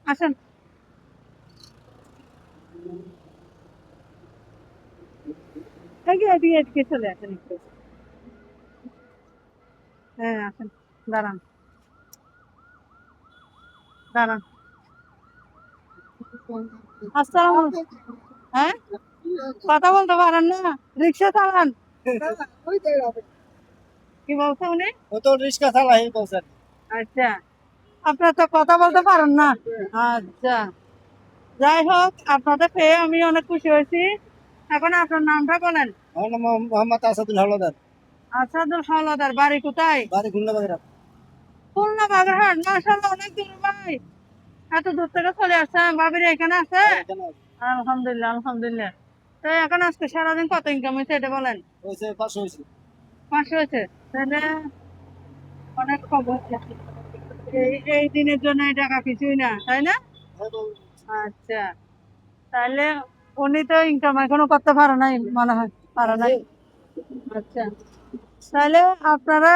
আসেন। এদিকে এদিকে চলে আসেন একটু। হ্যাঁ, আসেন। দাঁড়ান, দাঁড়ান। আসসালাম। হ্যাঁ, কথা বলতে পারেন না? রিক্সা চালান? কি বলছে উনি? ও তো রিক্সা চালাই বলছেন। আচ্ছা, আপনার তো কথা বলতে পারেন না। আচ্ছা, যাই হোক, আপনাদের পেয়ে আমি অনেক খুশি হয়েছি। এখন আপনার নামটা বলেন। আমার নাম মোহাম্মদ আসাদুল হাওলাদার। আসাদুল হাওলাদার, বাড়ি কোথায়? বাড়ি খুলনা বাগেরহাট। খুলনা বাগেরহাট, মাশাআল্লাহ, অনেক দূর ভাই। এত দূর থেকে চলে আসছেন, ভাবির এখানে আছে? এখানে আলহামদুলিল্লাহ, আলহামদুলিল্লাহ। তো এখন আজকে সারাদিন কত ইনকাম হয়েছে এটা বলেন। হয়েছে 500 হয়েছে। 500 হয়েছে? তাহলে অনেক খবর। এই দিনের জন্য এই টাকা কিছুই না, তাই না? আচ্ছা, তাহলে উনি তো ইনকাম এখনো করতে পারে নাই মনে হয়, পারে নাই। আচ্ছা, তাহলে আপনারা,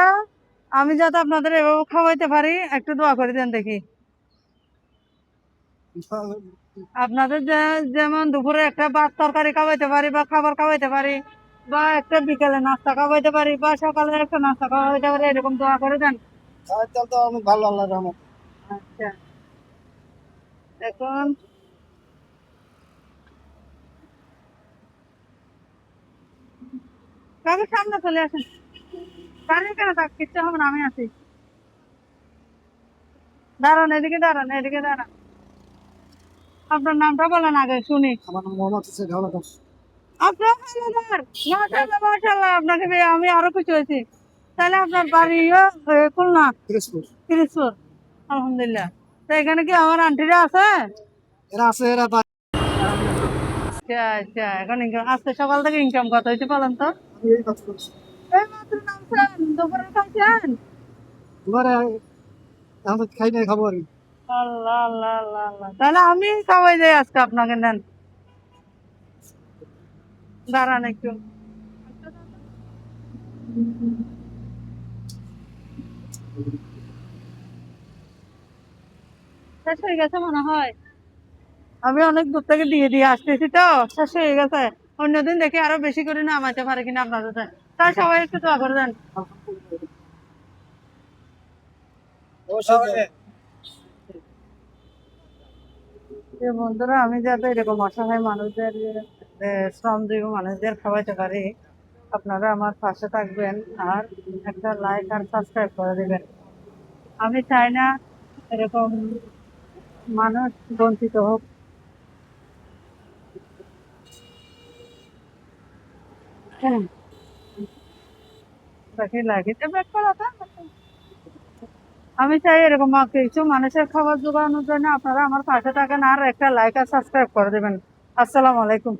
আমি যাতে আপনাদের এভাবে খাওয়াইতে পারি, একটু দোয়া করে দেন দেখি। আপনাদের যেমন দুপুরে একটা ভাত তরকারি খাওয়াইতে পারি বা খাবার খাওয়াইতে পারি, বা একটা বিকেলে নাস্তা খাওয়াইতে পারি, বা সকালে একটা নাস্তা খাওয়াইতে পারি, এরকম দোয়া করে দেন। তাহলে তো অনেক ভালো, আল্লাহর রহমত। আচ্ছা, এখন কাকে সামনে চলে আসেন। দাঁড়িয়ে কেন থাক, কিচ্ছু হবে না, আমি আছি। দাঁড়ান, এদিকে দাঁড়ান, এদিকে দাঁড়ান। আপনার নামটা বলেন আগে শুনি। আমার নাম মোহাম্মদ হোসেন হাওলাদার। আপনার হাওলাদার, মাশাআল্লাহ, মাশাআল্লাহ, আপনাকে পেয়ে আমি আরো খুশি হয়েছি। তাহলে আপনার বাড়িও খুলনা? পিরোজপুর। পিরিজপুর। আলহামদুলিল্লাহ। তো এখানে কি আমার আন্টিরা আছে? এরা আছে, এরা আচ্ছা, আচ্ছা, এখন ইনকাম আজকে সকাল থেকে ইনকাম কত হয়েছে বলেন তো? আমি এই কাজ করছি। এই মাত্র নামছেন, দুপুরে খাইছেন? এবারে আমি খাই নাই, খাবো আর কি। আল্লাহ, আল্লাহ, আল্লাহ, আল্লাহ, তাহলে আমি খাওয়াই যাই আজকে আপনাকে, নেন। দাঁড়ান একটু। শেষ হয়ে গেছে মনে হয়। আমি অনেক দূর থেকে দিয়ে দিয়ে আসতেছি তো, শেষ হয়ে গেছে। অন্যদিন দেখি আরো বেশি করে নামাইতে পারে কিনা আপনাদের। তাই সবাই একটু দোয়া করে দেন। যে বন্ধুরা, আমি যাতে এরকম অসহায় মানুষদের, শ্রমজীবী মানুষদের খাওয়াইতে পারি, আপনারা আমার পাশে থাকবেন আর একটা লাইক আর সাবস্ক্রাইব করে দেবেন। আমি চাই না এরকম মানুষ বঞ্চিত হোক। হ্যাঁ, বাকি লাগিতে ব্যাক করা তো। আমি চাই এরকম কিছু মানুষের খাবার জোগানোর জন্য আপনারা আমার পাশে থাকেন আর একটা লাইক আর সাবস্ক্রাইব করে দেবেন। আসসালামু আলাইকুম।